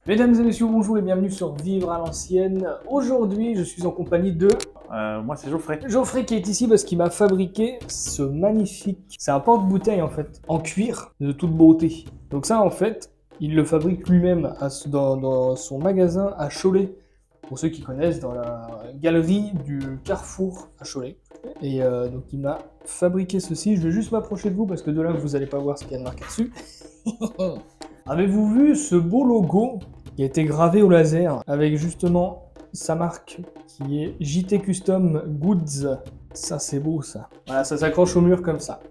Mesdames et messieurs, bonjour et bienvenue sur Vivre à l'ancienne. Aujourd'hui, je suis en compagnie de Moi, c'est Geoffrey. Geoffrey qui est ici parce qu'il m'a fabriqué ce magnifique... C'est un porte-bouteille en fait, en cuir de toute beauté. Donc ça en fait, il le fabrique lui-même dans son magasin à Cholet. Pour ceux qui connaissent, dans la galerie du Carrefour à Cholet. Et donc il m'a fabriqué ceci. Je vais juste m'approcher de vous parce que de là vous n'allez pas voir ce qu'il y a de marqué dessus. Avez-vous vu ce beau logo qui a été gravé au laser avec justement sa marque qui est JT Custom Goods? Ça c'est beau ça. Voilà, ça s'accroche au mur comme ça.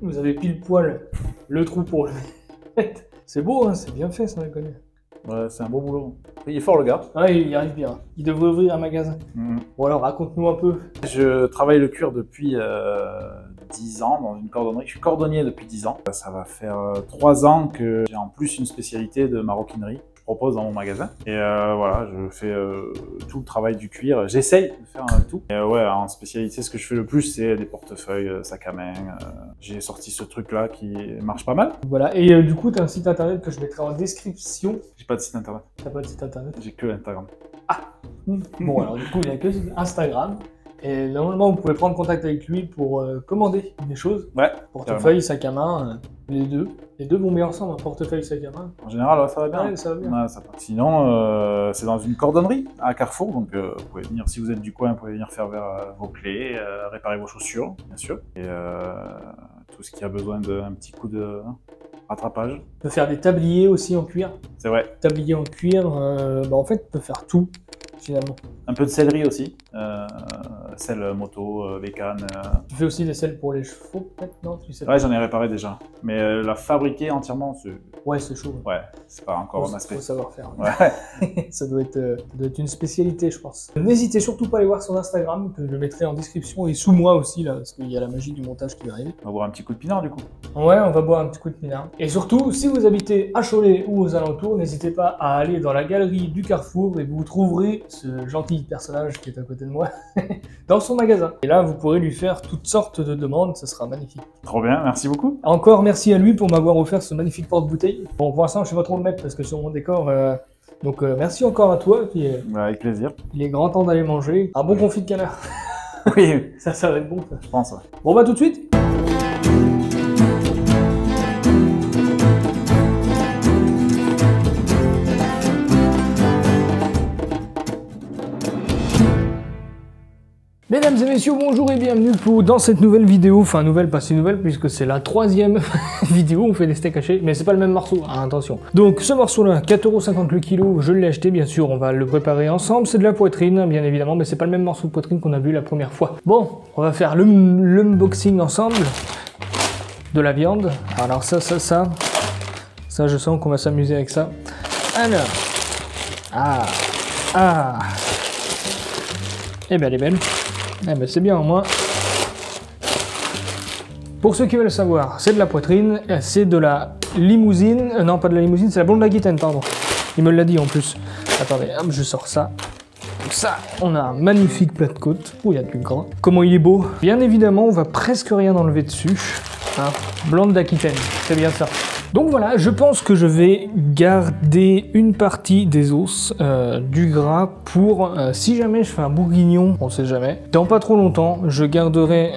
Vous avez pile poil le trou pour le mettre. C'est beau, hein, c'est bien fait ça, on connaît. Ouais, c'est un beau boulot. Il est fort le gars. Ouais, il y arrive bien. Il devrait ouvrir un magasin. Bon alors raconte-nous un peu. Je travaille le cuir depuis 10 ans dans une cordonnerie. Je suis cordonnier depuis 10 ans. Ça va faire 3 ans que j'ai en plus une spécialité de maroquinerie. Je propose dans mon magasin. Et voilà, je fais tout le travail du cuir. J'essaye de faire tout. Et ouais, en spécialité, ce que je fais le plus, c'est des portefeuilles, sacs à main. J'ai sorti ce truc-là qui marche pas mal. Voilà, et du coup, tu as un site internet que je mettrai en description. J'ai pas de site internet. T'as pas de site internet? J'ai que Instagram. Bon, alors du coup, il n'y a que Instagram. Et normalement, vous pouvez prendre contact avec lui pour commander des choses. Ouais. Portefeuille, sac à main, les deux. Les deux vont bien ensemble, un portefeuille, sac à main. En général, ouais, ça va bien. Ouais, ça va bien. Ouais, ça va. Sinon, c'est dans une cordonnerie à Carrefour, donc vous pouvez venir, si vous êtes du coin, vous pouvez venir faire vos clés, réparer vos chaussures, bien sûr, et tout ce qui a besoin d'un petit coup de rattrapage. On peut faire des tabliers aussi en cuir. C'est vrai. Tablier en cuir, en fait, on peut faire tout, finalement. Un peu de sellerie aussi, selle moto, bécane. Tu fais aussi des selles pour les chevaux, peut-être, non? Ouais, j'en ai réparé déjà, mais la fabriquer entièrement, c'est... Ouais, c'est chaud. Ouais, c'est pas encore un aspect. Faut savoir faire. Ouais. Ça doit être une spécialité, je pense. N'hésitez surtout pas à aller voir son Instagram, que je mettrai en description, et sous moi aussi, là, parce qu'il y a la magie du montage qui va arriver. On va boire un petit coup de pinard, du coup. Ouais, on va boire un petit coup de pinard. Et surtout, si vous habitez à Cholet ou aux alentours, n'hésitez pas à aller dans la galerie du Carrefour, et vous trouverez ce gentil personnage qui est à côté de moi, dans son magasin. Et là, vous pourrez lui faire toutes sortes de demandes, ça sera magnifique. Trop bien, merci beaucoup. Encore merci à lui pour m'avoir offert ce magnifique porte-bouteille. Bon, pour l'instant, je sais pas trop le mettre parce que sur mon décor... Donc merci encore à toi, puis Avec plaisir. il est grand temps d'aller manger un bon confit de canard. Oui, Ça va être bon ça. je pense, ouais. Bon bah tout de suite. Mesdames et messieurs, bonjour et bienvenue dans cette nouvelle vidéo, enfin nouvelle, pas si nouvelle puisque c'est la 3e vidéo, on fait des steaks hachés, mais c'est pas le même morceau, hein, attention. Donc ce morceau-là, 4,50 € le kilo, je l'ai acheté bien sûr, on va le préparer ensemble, c'est de la poitrine bien évidemment, mais c'est pas le même morceau de poitrine qu'on a vu la première fois. Bon, on va faire l'unboxing ensemble de la viande, alors ça je sens qu'on va s'amuser avec ça. Alors, eh ben elle est belle. Eh ben c'est bien au moins. Pour ceux qui veulent savoir, c'est de la poitrine, c'est de la limousine, non pas de la limousine, c'est la blonde d'Aquitaine, pardon. Il me l'a dit en plus. Attendez, hop, je sors ça. Comme ça, on a un magnifique plat de côte. Oh, il y a du gras. Comment il est beau. Bien évidemment, on va presque rien enlever dessus. Hein. Blonde d'Aquitaine, c'est bien ça. Donc voilà, je pense que je vais garder une partie des os, du gras, pour si jamais je fais un bourguignon, on sait jamais. Dans pas trop longtemps, je garderai,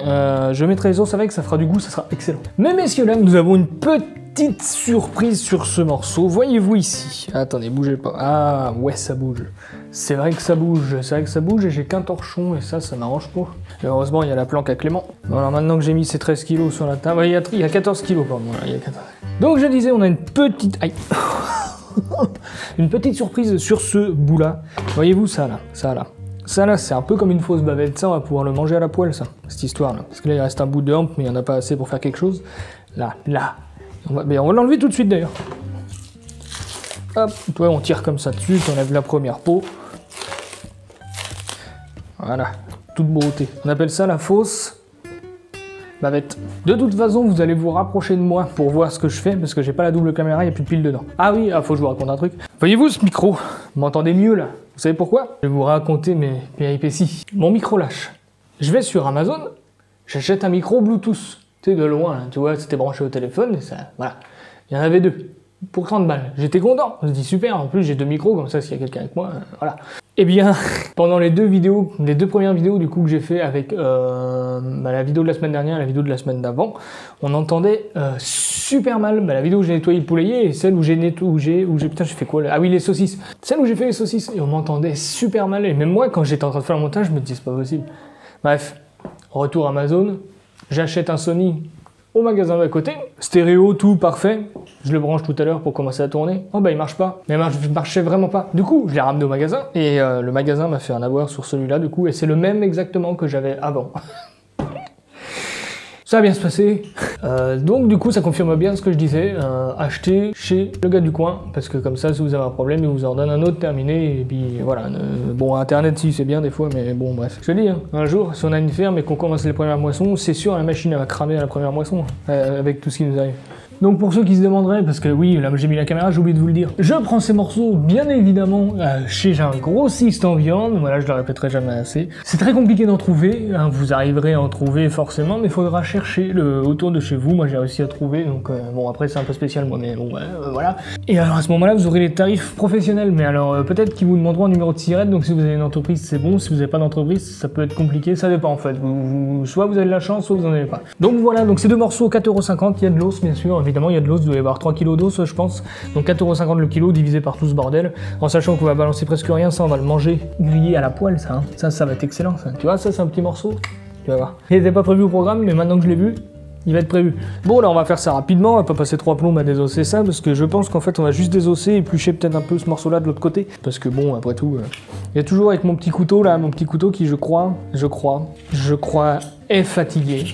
je mettrai les os avec, ça fera du goût, ça sera excellent. Mais messieurs, là, nous avons une petite surprise sur ce morceau. Voyez-vous ici. Attendez, bougez pas. Ah ouais, ça bouge. C'est vrai que ça bouge, et j'ai qu'un torchon et ça m'arrange pas. Et heureusement, il y a la planque à Clément. Bon, alors maintenant que j'ai mis ces 13 kilos sur la table, il y a 14 kilos, pardon, voilà, il y a 14. Donc je disais, on a une petite... Aïe. Une petite surprise sur ce bout-là. Voyez-vous ça là, Ça là, c'est un peu comme une fausse bavette, ça on va pouvoir le manger à la poêle, ça, cette histoire-là. Parce que là, il reste un bout de hampe, mais il n'y en a pas assez pour faire quelque chose. Là. On va l'enlever tout de suite d'ailleurs. Hop, toi on tire comme ça dessus, on enlève la première peau. Voilà, toute beauté. On appelle ça la fausse bavette. De toute façon, vous allez vous rapprocher de moi pour voir ce que je fais, parce que j'ai pas la double caméra, il n'y a plus de pile dedans. Ah oui, faut que je vous raconte un truc. Voyez-vous ce micro? Vous m'entendez mieux là? Vous savez pourquoi? Je vais vous raconter mes péripéties. Mon micro lâche. Je vais sur Amazon, j'achète un micro Bluetooth. Tu sais, de loin, là, tu vois, c'était branché au téléphone, et ça, voilà. Il y en avait deux. pour 30 balles. J'étais content, je me dis super, en plus j'ai 2 micros, comme ça s'il y a quelqu'un avec moi, voilà. Eh bien, pendant les deux premières vidéos du coup que j'ai fait avec la vidéo de la semaine dernière et la vidéo de la semaine d'avant, on entendait super mal la vidéo où j'ai nettoyé le poulailler et celle où putain j'ai fait quoi là? Ah oui, les saucisses. Celle où j'ai fait les saucisses et on m'entendait super mal et même moi quand j'étais en train de faire le montage, je me disais c'est pas possible. Bref, retour Amazon, j'achète un Sony au magasin d'à côté, stéréo, tout parfait. Je le branche tout à l'heure pour commencer à tourner. Oh bah il marche pas, mais il marchait vraiment pas. Du coup, je l'ai ramené au magasin et le magasin m'a fait un avoir sur celui-là du coup et c'est le même exactement que j'avais avant. Ça va bien se passer. Donc du coup, ça confirme bien ce que je disais. Achetez chez le gars du coin, parce que comme ça, si vous avez un problème, il vous en donne un autre terminé. Et puis voilà. Bon, Internet, si, c'est bien des fois, mais bon, bref. Je te dis, hein, un jour, si on a une ferme et qu'on commence les premières moissons, c'est sûr, la machine, elle va cramer à la première moisson, avec tout ce qui nous arrive. Donc pour ceux qui se demanderaient, parce que oui, là j'ai mis la caméra, j'ai oublié de vous le dire, je prends ces morceaux bien évidemment chez un grossiste en viande, voilà je le répéterai jamais assez. C'est très compliqué d'en trouver, hein, vous arriverez à en trouver forcément, mais il faudra chercher autour de chez vous, moi j'ai réussi à trouver, donc bon après c'est un peu spécial moi, mais bon voilà. Et alors à ce moment-là vous aurez les tarifs professionnels, mais alors peut-être qu'ils vous demanderont un numéro de sirette, donc si vous avez une entreprise c'est bon, si vous n'avez pas d'entreprise ça peut être compliqué, ça dépend en fait, soit vous avez de la chance, soit vous n'en avez pas. Donc voilà, donc ces deux morceaux 4,50 €, il y a de l'os bien sûr, évidemment, il y a de l'os, vous devez avoir 3 kg d'os, je pense. Donc 4,50 € le kilo divisé par tout ce bordel. En sachant qu'on va balancer presque rien, ça on va le manger grillé à la poêle, ça. Hein. Ça va être excellent, ça. Tu vois, ça c'est un petit morceau. Tu vas voir. Il n'était pas prévu au programme, mais maintenant que je l'ai vu, il va être prévu. Bon, là on va faire ça rapidement, on va pas passer 3 plombes à désosser ça, parce que je pense qu'en fait on va juste désosser et éplucher peut-être un peu ce morceau-là de l'autre côté. Parce que bon, après tout, il y a toujours avec mon petit couteau là, mon petit couteau qui je crois, est fatigué.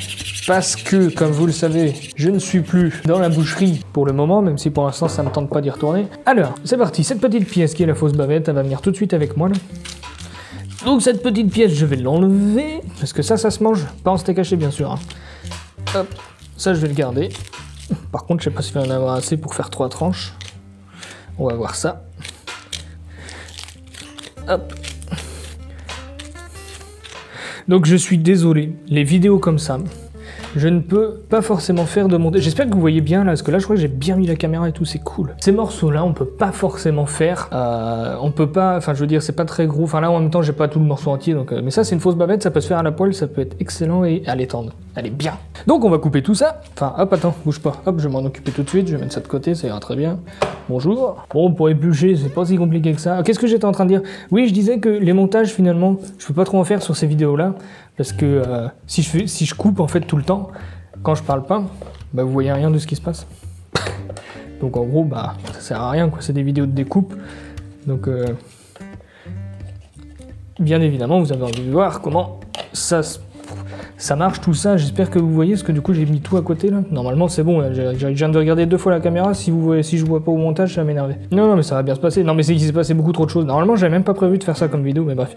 Parce que, comme vous le savez, je ne suis plus dans la boucherie pour le moment, même si pour l'instant ça ne me tente pas d'y retourner. Alors, c'est parti, cette petite pièce qui est la fausse bavette, elle va venir tout de suite avec moi là. Donc cette petite pièce, je vais l'enlever, parce que ça se mange, pas en steak haché bien sûr. Hein. Hop, ça je vais le garder. Par contre, je sais pas s'il va y en avoir assez pour faire 3 tranches. On va voir ça. Hop. Donc je suis désolé, les vidéos comme ça, je ne peux pas forcément faire de montage. J'espère que vous voyez bien là, parce que là je crois que j'ai bien mis la caméra et tout, c'est cool. Ces morceaux là, on peut pas forcément faire, on peut pas, enfin je veux dire c'est pas très gros, enfin là en même temps j'ai pas tout le morceau entier, donc mais ça c'est une fausse bavette, ça peut se faire à la poêle, ça peut être excellent et à l'étendre. Elle est bien. Donc on va couper tout ça, enfin hop attends, bouge pas, hop je vais m'en occuper tout de suite, je vais mettre ça de côté, ça ira très bien. Bonjour. Bon pour éplucher, c'est pas si compliqué que ça. Qu'est-ce que j'étais en train de dire? Oui je disais que les montages finalement, je peux pas trop en faire sur ces vidéos là. Parce que si je coupe en fait tout le temps, quand je parle pas, bah vous voyez rien de ce qui se passe. Donc en gros, bah ça sert à rien quoi, c'est des vidéos de découpe. Donc bien évidemment, vous avez envie de voir comment ça marche tout ça. J'espère que vous voyez, parce que du coup j'ai mis tout à côté là. Normalement c'est bon, je viens de regarder 2 fois la caméra, si je vois pas au montage, ça va m'énerver. Non mais ça va bien se passer. Non mais c'est qu'il s'est passé beaucoup trop de choses. Normalement j'avais même pas prévu de faire ça comme vidéo, mais bref.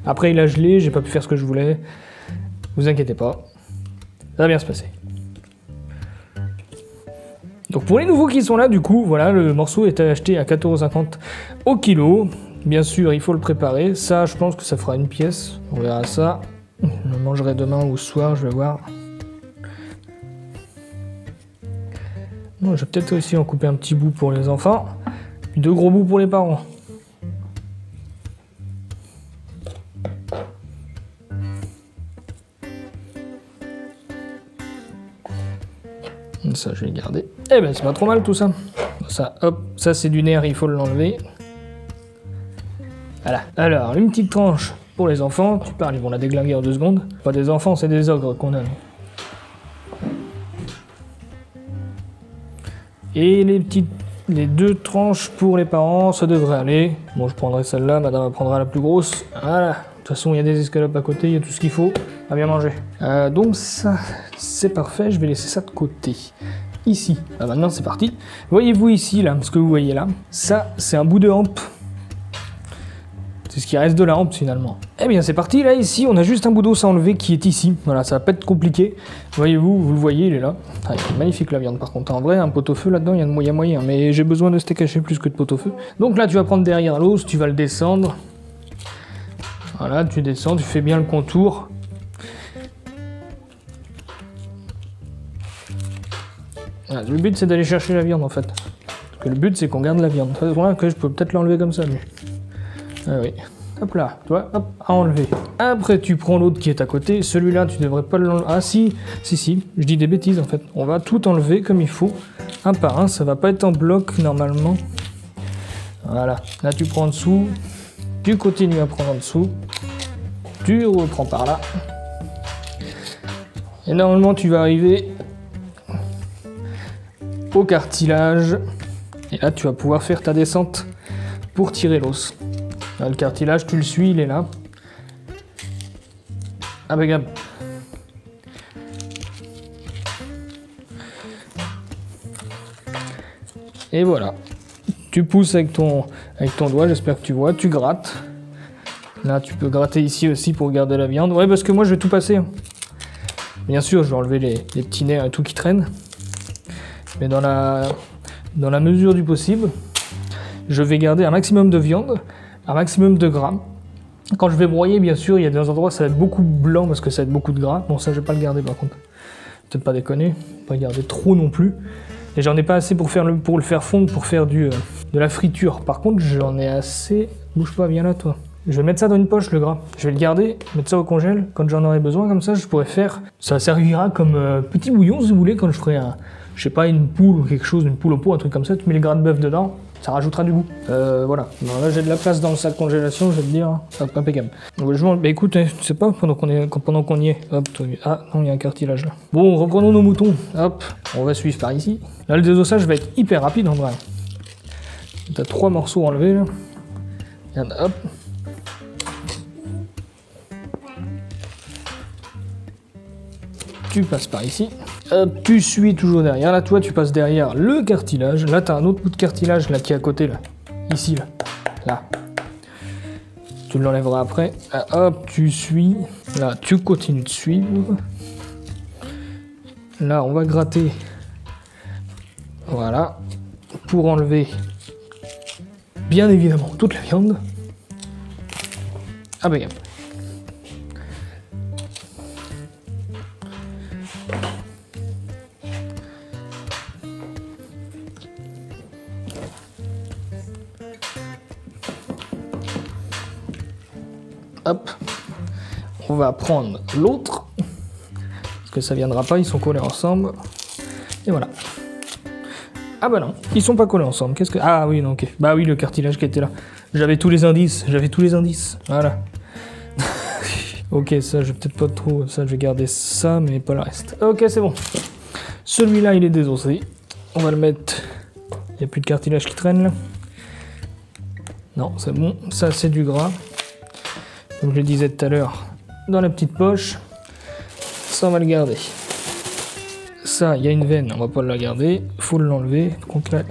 Après il a gelé, j'ai pas pu faire ce que je voulais. Vous inquiétez pas, ça va bien se passer. Donc pour les nouveaux qui sont là, du coup, voilà, le morceau est acheté à 14,50 € au kilo. Bien sûr, il faut le préparer. Ça, je pense que ça fera une pièce. On verra ça. Je le mangerai demain ou ce soir, je vais voir. Bon, je vais peut-être aussi en couper un petit bout pour les enfants. Puis 2 gros bouts pour les parents. Ça je vais garder. Eh ben c'est pas trop mal tout ça. Ça hop, ça c'est du nerf, il faut l'enlever. Voilà. Alors une petite tranche pour les enfants. Tu parles, ils vont la déglinguer en 2 secondes. Pas des enfants, c'est des ogres qu'on a. Et les 2 tranches pour les parents, ça devrait aller. Bon je prendrai celle-là, madame prendra la plus grosse. Voilà. De toute façon, il y a des escalopes à côté, il y a tout ce qu'il faut à bien manger. Donc ça, c'est parfait, je vais laisser ça de côté. Ici, maintenant c'est parti. Voyez-vous ici, là, ce que vous voyez là, ça, c'est un bout de hampe. C'est ce qui reste de la hampe, finalement. Eh bien, c'est parti, là, ici, on a juste un bout d'os à enlever qui est ici. Voilà, ça va pas être compliqué. Voyez-vous, vous le voyez, il est là. Ah, il est magnifique, la viande, par contre. En vrai, un pot-au-feu, là-dedans, il y a moyen. Mais j'ai besoin de steak haché plus que de pot-au-feu. Donc là, tu vas prendre derrière l'os, tu vas le descendre. Voilà, tu descends, tu fais bien le contour. Voilà, le but c'est d'aller chercher la viande en fait. Parce que le but, c'est qu'on garde la viande. C'est vrai que je peux peut-être l'enlever comme ça, lui. Ah oui. Hop là, tu vois, hop, à enlever. Après, tu prends l'autre qui est à côté. Celui-là, tu devrais pas l'enlever. Ah si, si, je dis des bêtises en fait. On va tout enlever comme il faut, un par un. Ça va pas être en bloc normalement. Voilà, là tu prends en dessous. Tu continues à prendre en dessous. Tu reprends par là. Et normalement, tu vas arriver au cartilage. Et là, tu vas pouvoir faire ta descente pour tirer l'os. Le cartilage, tu le suis, il est là. Impeccable. Et voilà. Tu pousses avec ton doigt, j'espère que tu vois. Tu grattes. Là, tu peux gratter ici aussi pour garder la viande. Ouais, parce que moi, je vais tout passer. Bien sûr, je vais enlever les petits nerfs et tout qui traînent. Mais dans la mesure du possible, je vais garder un maximum de viande, un maximum de gras. Quand je vais broyer, bien sûr, il y a des endroits où ça va être beaucoup blanc parce que ça va être beaucoup de gras. Bon, ça, je vais pas le garder par contre. Peut-être pas déconner, pas garder trop non plus. Et j'en ai pas assez pour le faire fondre, pour faire de la friture. Par contre, j'en ai assez... Bouge pas, viens là, toi. Je vais mettre ça dans une poche, le gras. Je vais le garder, mettre ça au congèle. Quand j'en aurai besoin, comme ça, je pourrais faire... Ça servira comme petit bouillon, si vous voulez, quand je ferai je sais pas, une poule ou quelque chose, une poule au pot, un truc comme ça. Tu mets le gras de bœuf dedans, ça rajoutera du goût. Voilà. Non, là, j'ai de la place dans le sac congélation, je vais te dire. Hein. Hop, impeccable. Bah écoute, tu sais pas, pendant qu'on y est. Hop, ah non, il y a un cartilage là. Bon, reprenons nos moutons. Hop, on va suivre par ici. Là, le désossage va être hyper rapide en vrai. T'as 3 morceaux enlevés là. Regarde, hop. Tu passes par ici. Hop, tu suis toujours derrière. Là, toi, tu passes derrière le cartilage. Là, tu as un autre bout de cartilage là, qui est à côté. Là. Ici, là. Là. Tu l'enlèveras après. Là, hop, tu suis. Là, tu continues de suivre. Là, on va gratter. Voilà. Pour enlever, bien évidemment, toute la viande. Ah, ben, hop, on va prendre l'autre, parce que ça viendra pas, ils sont collés ensemble, et voilà. Ah bah non, ils sont pas collés ensemble, qu'est-ce que... Ah oui, non, ok, bah oui, le cartilage qui était là, j'avais tous les indices, voilà. Ok, ça, je vais peut-être pas trop, ça, je vais garder ça, mais pas le reste. Ok, c'est bon. Celui-là, il est désossé, on va le mettre, il n'y a plus de cartilage qui traîne, là. Non, c'est bon, ça, c'est du gras. Comme je le disais tout à l'heure, dans la petite poche, ça on va le garder. Ça, il y a une veine, on va pas la garder, faut l'enlever. Donc là,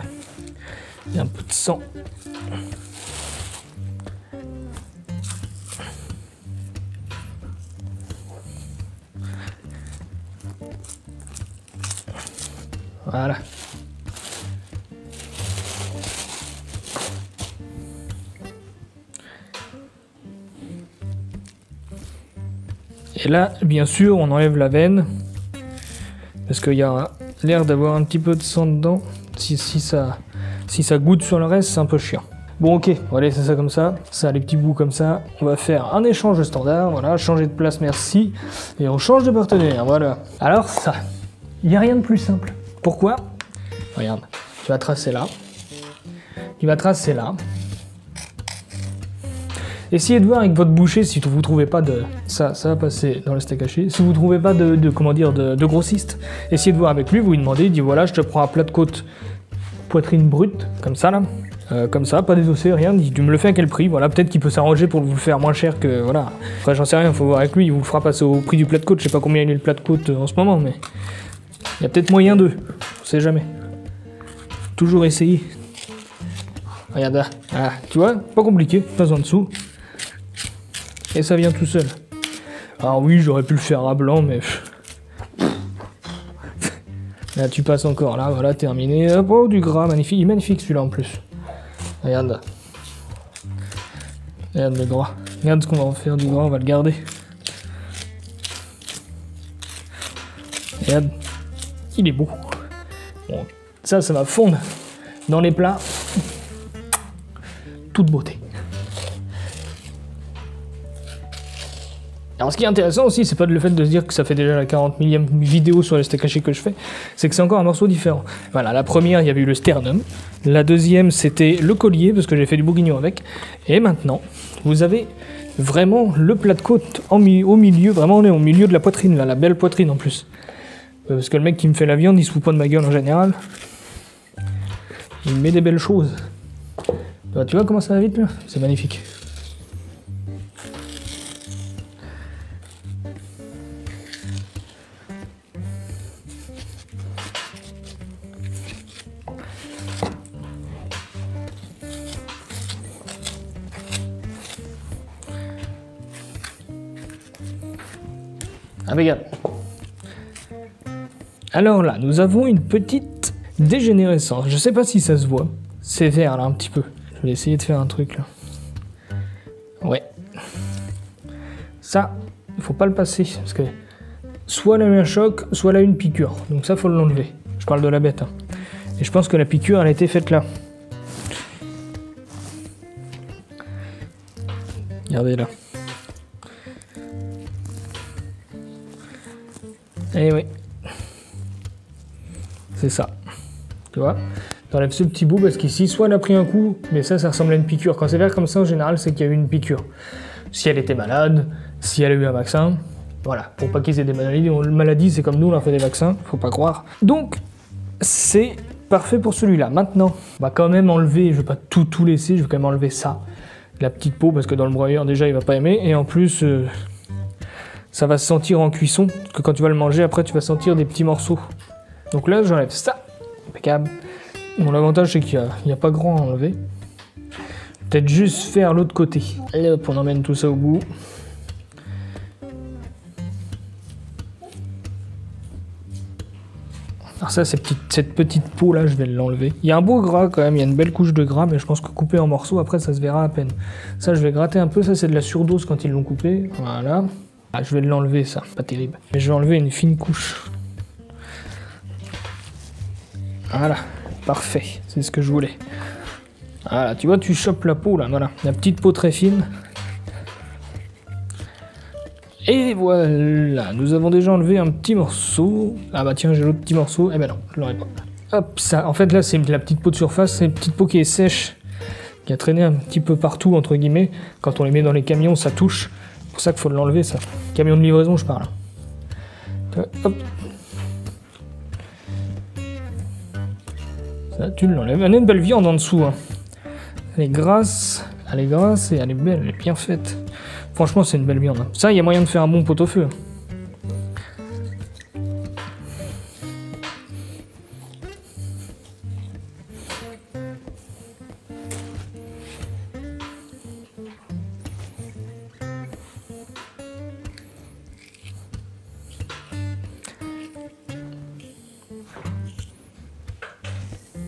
il y a un peu de sang. Voilà. Et là, bien sûr, on enlève la veine, parce qu'il y a l'air d'avoir un petit peu de sang dedans. Si ça goûte sur le reste, c'est un peu chiant. Bon, ok, on va laisser ça comme ça. Ça a les petits bouts comme ça. On va faire un échange standard, voilà, changer de place, merci. Et on change de partenaire, voilà. Alors ça, il n'y a rien de plus simple. Pourquoi? Regarde, tu vas tracer là. Tu vas tracer là. Essayez de voir avec votre boucher si vous trouvez pas de... Ça va passer dans le steak haché. Si vous trouvez pas de grossiste, essayez de voir avec lui, vous lui demandez, il dit voilà, je te prends un plat de côte poitrine brute, comme ça là. Comme ça, pas désossé, rien, il dit tu me le fais à quel prix, voilà, peut-être qu'il peut s'arranger pour vous le faire moins cher que, voilà. Enfin, j'en sais rien, faut voir avec lui, il vous le fera passer au prix du plat de côte, je sais pas combien il est le plat de côte en ce moment, mais... Il y a peut-être moyen d'eux, on sait jamais. Toujours essayer. Regarde là, ah, tu vois, pas compliqué, pas en dessous. Et ça vient tout seul. Alors oui, j'aurais pu le faire à blanc, mais... Là, tu passes encore, là, voilà, terminé. Hop, oh, du gras, magnifique. Il est magnifique, celui-là, en plus. Regarde là. Regarde le gras. Regarde ce qu'on va en faire du gras, on va le garder. Regarde. Il est beau. Bon, ça va fondre dans les plats, toute beauté. Alors ce qui est intéressant aussi, c'est pas le fait de se dire que ça fait déjà la 40 millième vidéo sur les steaks hachés que je fais, c'est que c'est encore un morceau différent. Voilà, la première, il y avait eu le sternum. La deuxième, c'était le collier, parce que j'ai fait du bourguignon avec. Et maintenant, vous avez vraiment le plat de côte au milieu, vraiment on est au milieu de la poitrine, là, la belle poitrine en plus. Parce que le mec qui me fait la viande, il se fout pas de ma gueule en général. Il met des belles choses. Tu vois comment ça va vite là? C'est magnifique. Impeccable. Alors là, nous avons une petite dégénérescence. Je sais pas si ça se voit. C'est vert là un petit peu. Je vais essayer de faire un truc là. Ouais. Ça, il faut pas le passer parce que soit elle a eu un choc, soit elle a eu une piqûre. Donc ça, faut l'enlever. Je parle de la bête. Hein. Et je pense que la piqûre, elle a été faite là. Regardez là. Eh oui. C'est ça. Tu vois? T'enlèves ce petit bout parce qu'ici, soit elle a pris un coup, mais ça ressemble à une piqûre. Quand c'est vert comme ça, en général, c'est qu'il y a eu une piqûre. Si elle était malade, si elle a eu un vaccin, voilà. Pour pas qu'ils aient des maladies, c'est comme nous, on leur fait des vaccins, faut pas croire. Donc, c'est parfait pour celui-là. Maintenant, on va quand même enlever, je vais pas tout laisser, je vais quand même enlever ça. La petite peau, parce que dans le broyeur, déjà, il va pas aimer. Et en plus... ça va se sentir en cuisson, parce que quand tu vas le manger, après tu vas sentir des petits morceaux. Donc là, j'enlève ça. Impeccable. Bon, l'avantage, c'est qu'il n'y a pas grand à enlever. Peut-être juste faire l'autre côté. Allez hop, on emmène tout ça au bout. Alors ça, cette petite peau là, je vais l'enlever. Il y a un beau gras quand même, il y a une belle couche de gras, mais je pense que coupé en morceaux, après ça se verra à peine. Ça, je vais gratter un peu, ça c'est de la surdose quand ils l'ont coupé. Voilà. Ah, je vais l'enlever ça, pas terrible. Mais je vais enlever une fine couche. Voilà, parfait, c'est ce que je voulais. Voilà, tu vois, tu chopes la peau là, voilà. La petite peau très fine. Et voilà, nous avons déjà enlevé un petit morceau. Ah bah tiens, j'ai l'autre petit morceau. Eh ben non, je l'aurais pas. Hop, ça, en fait là c'est la petite peau de surface, c'est une petite peau qui est sèche, qui a traîné un petit peu partout, entre guillemets. Quand on les met dans les camions, ça touche. C'est pour ça qu'il faut l'enlever, ça. Camion de livraison, je parle. Hop. Ça, tu l'enlèves. Elle a une belle viande en dessous. Hein. Elle est grasse et elle est belle, elle est bien faite. Franchement, c'est une belle viande. Hein. Ça, il y a moyen de faire un bon pot-au-feu.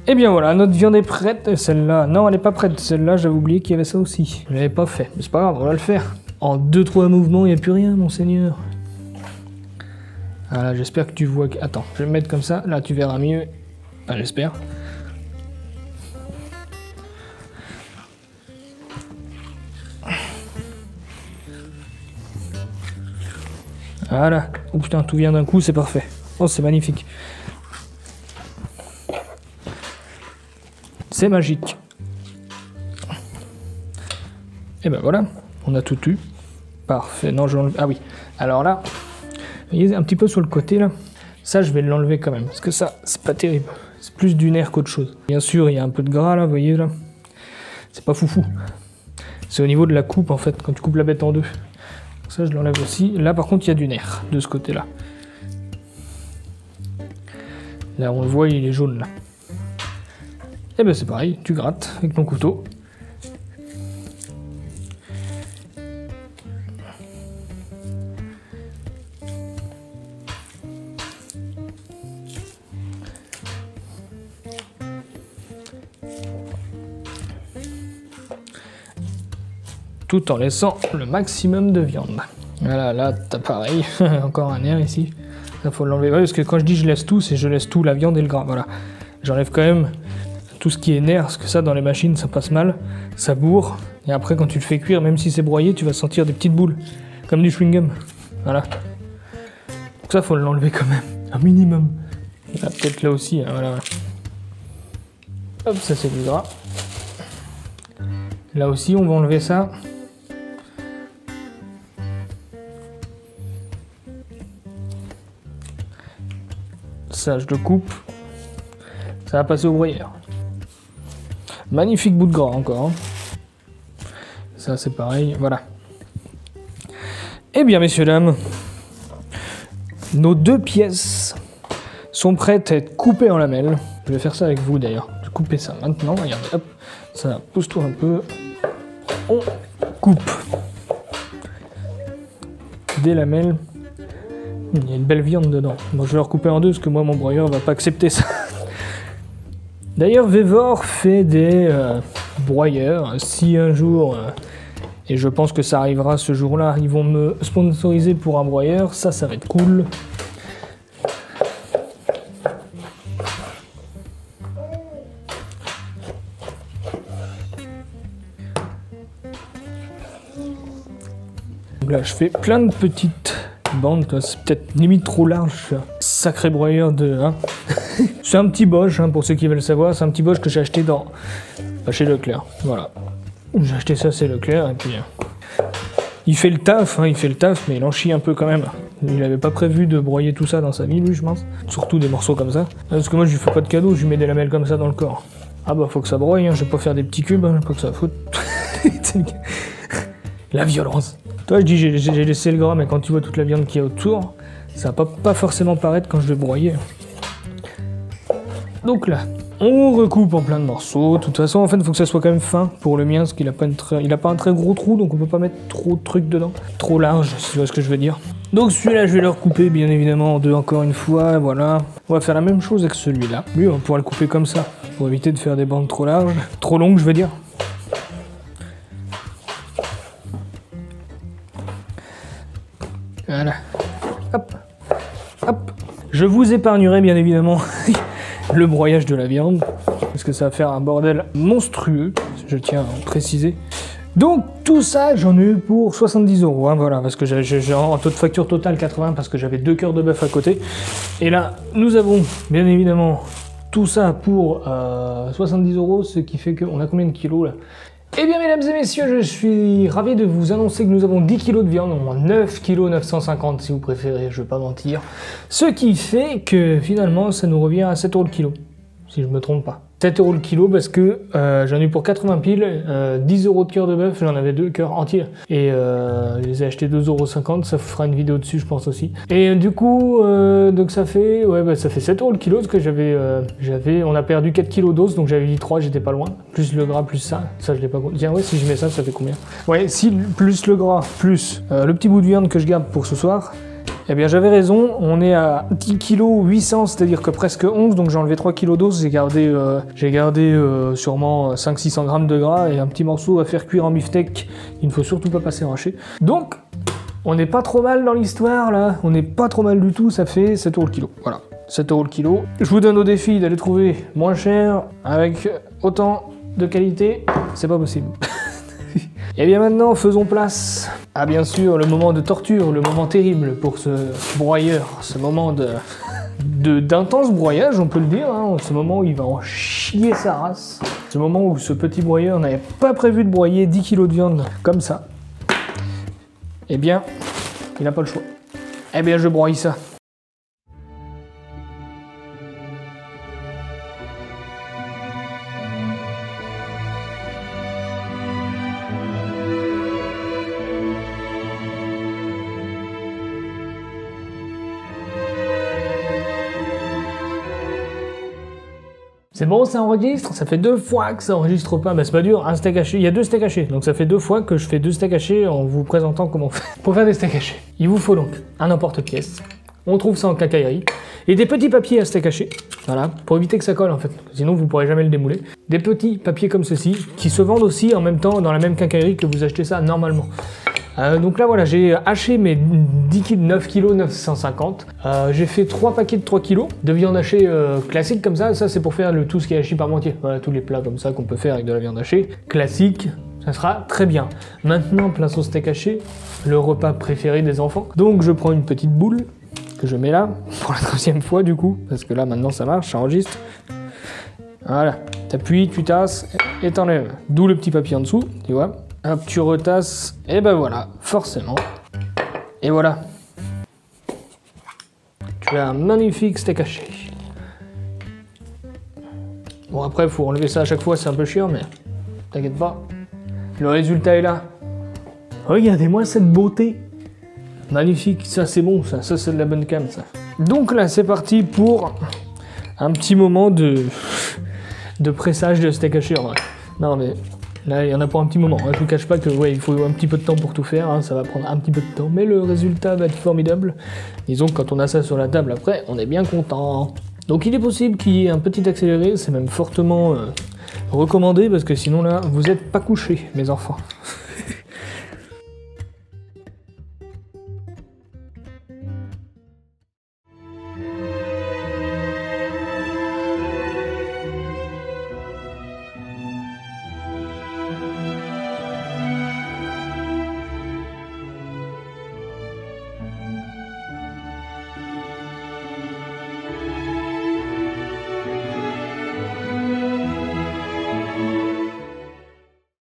Et bien voilà, notre viande est prête. Celle-là, non, elle n'est pas prête. Celle-là, j'avais oublié qu'il y avait ça aussi. Je ne l'avais pas fait. Mais c'est pas grave, on va le faire. En 2-3 mouvements, il n'y a plus rien, mon seigneur. Voilà, j'espère que tu vois... Attends, je vais me mettre comme ça. Là, tu verras mieux. Enfin, j'espère. Voilà. Oh putain, tout vient d'un coup, c'est parfait. Oh, c'est magnifique. C'est magique. Et ben voilà, on a tout eu. Parfait. Non, ah oui. Alors là, vous voyez un petit peu sur le côté là. Ça, je vais l'enlever quand même, parce que ça, c'est pas terrible. C'est plus du nerf qu'autre chose. Bien sûr, il y a un peu de gras là, vous voyez là. C'est pas foufou. C'est au niveau de la coupe en fait, quand tu coupes la bête en deux. Ça, je l'enlève aussi. Là, par contre, il y a du nerf de ce côté-là. Là, on le voit, il est jaune là. Et ben c'est pareil, tu grattes avec ton couteau. Tout en laissant le maximum de viande. Voilà, là t'as pareil, encore un nerf ici. Ça faut l'enlever, ouais, parce que quand je dis je laisse tout, c'est je laisse tout, la viande et le gras, voilà. J'enlève quand même tout ce qui est nerf, parce que ça dans les machines ça passe mal, ça bourre, et après quand tu le fais cuire, même si c'est broyé, tu vas sentir des petites boules, comme du chewing-gum. Voilà. Donc ça faut l'enlever quand même, un minimum. Peut-être là aussi, hein, voilà. Hop, ça c'est du gras. Là aussi on va enlever ça. Ça je le coupe. Ça va passer au broyeur. Magnifique bout de gras encore. Hein. Ça c'est pareil, voilà. Eh bien messieurs, dames, nos 2 pièces sont prêtes à être coupées en lamelles. Je vais faire ça avec vous d'ailleurs. Je vais couper ça maintenant, regardez, hop. Ça, pousse-toi un peu. On coupe. Des lamelles. Il y a une belle viande dedans. Bon, je vais le recouper en 2 parce que moi mon broyeur va pas accepter ça. D'ailleurs, Vevor fait des broyeurs. Si un jour, et je pense que ça arrivera ce jour-là, ils vont me sponsoriser pour un broyeur, ça va être cool. Donc là, je fais plein de petites bandes, c'est peut-être limite trop large. Sacré broyeur de... Hein. C'est un petit Bosch, hein, pour ceux qui veulent savoir, c'est un petit Bosch que j'ai acheté chez Leclerc, voilà. J'ai acheté ça chez Leclerc, et puis... il fait le taf, hein, mais il en chie un peu quand même. Il n'avait pas prévu de broyer tout ça dans sa vie, lui, je pense. Surtout des morceaux comme ça. Parce que moi, je lui fais pas de cadeau, je lui mets des lamelles comme ça dans le corps. Ah bah, faut que ça broye, hein, je vais pas faire des petits cubes, hein, pas que ça foute. La violence. Toi, je dis, j'ai laissé le gras, mais quand tu vois toute la viande qu'il y a autour, ça va pas forcément paraître quand je vais broyer. Donc là, on recoupe en plein de morceaux. De toute façon, en fait, il faut que ça soit quand même fin pour le mien, parce qu'il a pas un très gros trou, donc on peut pas mettre trop de trucs dedans. Trop large, si tu vois ce que je veux dire. Donc celui-là, je vais le recouper, bien évidemment, en 2 encore une fois, voilà. On va faire la même chose avec celui-là. Lui, on va pouvoir le couper comme ça, pour éviter de faire des bandes trop larges. Trop longues, je veux dire. Voilà. Hop. Hop. Je vous épargnerai, bien évidemment, le broyage de la viande, parce que ça va faire un bordel monstrueux, je tiens à préciser. Donc tout ça, j'en ai eu pour 70 €, hein, voilà, parce que j'ai en taux de facture totale 80, parce que j'avais 2 cœurs de bœuf à côté. Et là, nous avons, bien évidemment, tout ça pour 70 €, ce qui fait qu'on a combien de kilos là? Eh bien mesdames et messieurs, je suis ravi de vous annoncer que nous avons 10 kg de viande, 9 kg 950 si vous préférez, je ne vais pas mentir. Ce qui fait que finalement ça nous revient à 7 € le kilo, si je ne me trompe pas. 7 € le kilo parce que j'en ai eu pour 80 piles, 10 € de cœur de bœuf, j'en avais 2 cœurs entiers. Et je les ai achetés 2,50 €, ça fera une vidéo dessus je pense aussi. Et du coup, donc ça fait, ouais, bah, ça fait 7 € le kilo parce que on a perdu 4 kg d'os, donc j'avais dit 3, j'étais pas loin. Plus le gras, plus ça je l'ai pas compté. Tiens, ouais, si je mets ça fait combien? Ouais, si plus le gras, plus le petit bout de viande que je garde pour ce soir. Eh bien j'avais raison, on est à 10 kg 800, c'est-à-dire que presque 11, donc j'ai enlevé 3 kg d'os, j'ai gardé sûrement 500-600 grammes de gras et un petit morceau à faire cuire en beefsteak, il ne faut surtout pas passer en haché. Donc, on n'est pas trop mal dans l'histoire là, on n'est pas trop mal du tout, ça fait 7 € le kilo, voilà, 7 € le kilo. Je vous donne au défi d'aller trouver moins cher, avec autant de qualité, c'est pas possible. Et bien maintenant, faisons place à bien sûr le moment de torture, le moment terrible pour ce broyeur, ce moment d'intense broyage, on peut le dire, hein, ce moment où il va en chier sa race, ce moment où ce petit broyeur n'avait pas prévu de broyer 10 kg de viande comme ça. Eh bien, il n'a pas le choix. Eh bien, je broye ça. C'est bon, ça enregistre, ça fait 2 fois que ça enregistre pas, mais c'est pas dur, un steak haché, il y a 2 steaks hachés, donc ça fait 2 fois que je fais 2 steaks hachés en vous présentant comment on fait. Pour faire des steaks hachés, il vous faut donc un emporte-pièce, on trouve ça en quincaillerie, et des petits papiers à steak haché, voilà, pour éviter que ça colle en fait, sinon vous pourrez jamais le démouler. Des petits papiers comme ceci, qui se vendent aussi en même temps dans la même quincaillerie que vous achetez ça normalement. Donc là voilà, j'ai haché mes 10 kg, 9 kg 950. J'ai fait 3 paquets de 3 kg de viande hachée classique comme ça. Ça c'est pour faire tout ce qui est hachis parmentier. Voilà, tous les plats comme ça qu'on peut faire avec de la viande hachée classique. Ça sera très bien. Maintenant, place au steak haché, le repas préféré des enfants. Donc je prends une petite boule que je mets là, pour la 3e fois du coup, parce que là maintenant ça marche, ça enregistre. Voilà, t'appuies, tu tasses et t'enlèves. D'où le petit papier en dessous, tu vois. Hop, tu retasses, et ben voilà, forcément. Et voilà. Tu as un magnifique steak haché. Bon après, il faut enlever ça à chaque fois, c'est un peu chiant, mais t'inquiète pas. Le résultat est là. Regardez-moi cette beauté. Magnifique, ça c'est bon, ça c'est de la bonne cam, ça. Donc là, c'est parti pour un petit moment de pressage de steak haché en vrai. Non mais là, il y en a pour un petit moment. Je vous cache pas que ouais, il faut un petit peu de temps pour tout faire, hein, ça va prendre un petit peu de temps, mais le résultat va être formidable. Disons que quand on a ça sur la table après, on est bien content. Donc il est possible qu'il y ait un petit accéléré, c'est même fortement recommandé parce que sinon là, vous n'êtes pas couchés, mes enfants.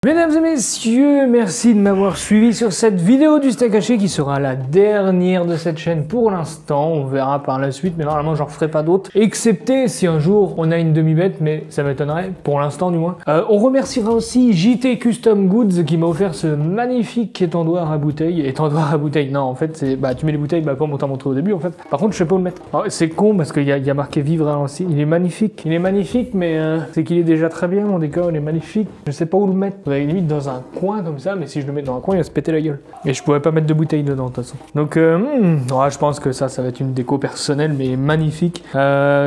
Mesdames et messieurs, merci de m'avoir suivi sur cette vidéo du steak haché qui sera la dernière de cette chaîne pour l'instant. On verra par la suite, mais normalement j'en referai pas d'autres. Excepté si un jour on a une demi-bête, mais ça m'étonnerait, pour l'instant du moins. On remerciera aussi JT Custom Goods qui m'a offert ce magnifique étendoir à bouteille. Étendoir à bouteille, non en fait c'est... Bah tu mets les bouteilles comme on t'a montré au début en fait. Par contre je sais pas où le mettre. C'est con parce qu'il y a marqué vivre à Nancy. Il est magnifique. Il est magnifique mais c'est qu'il est déjà très bien mon décor, il est magnifique. Je sais pas où le mettre. Limite dans un coin comme ça, mais si je le mets dans un coin, il va se péter la gueule. Et je pourrais pas mettre de bouteille dedans de toute façon. Donc, ouais, je pense que ça va être une déco personnelle, mais magnifique.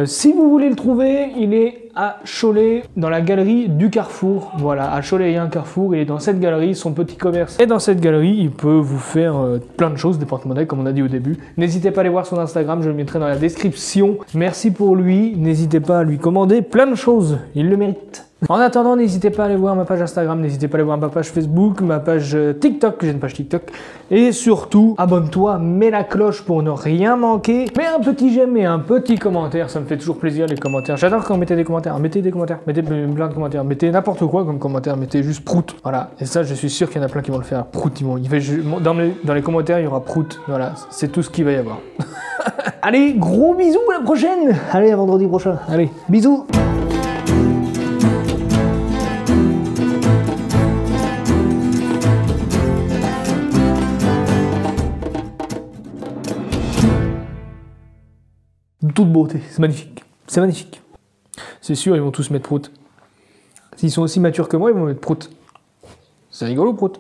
Si vous voulez le trouver, il est à Cholet, dans la galerie du Carrefour. Voilà, à Cholet, il y a un Carrefour, il est dans cette galerie, son petit commerce. Et dans cette galerie, il peut vous faire plein de choses, des porte-monnaies, comme on a dit au début. N'hésitez pas à aller voir son Instagram, je le mettrai dans la description. Merci pour lui, n'hésitez pas à lui commander plein de choses, il le mérite. En attendant, n'hésitez pas à aller voir ma page Instagram, n'hésitez pas à aller voir ma page Facebook, ma page TikTok, j'ai une page TikTok. Et surtout, abonne-toi, mets la cloche pour ne rien manquer. Mets un petit j'aime et un petit commentaire, ça me fait toujours plaisir les commentaires. J'adore quand vous mettez des commentaires, mettez des commentaires, mettez plein de commentaires, mettez n'importe quoi comme commentaire, mettez juste prout. Voilà, et ça je suis sûr qu'il y en a plein qui vont le faire. Prout, dans les commentaires il y aura prout, voilà, c'est tout ce qu'il va y avoir. Allez, gros bisous à la prochaine. Allez, à vendredi prochain, allez, bisous. Toute beauté, c'est magnifique. C'est magnifique. C'est sûr, ils vont tous mettre prout. S'ils sont aussi matures que moi, ils vont mettre prout. C'est rigolo, prout.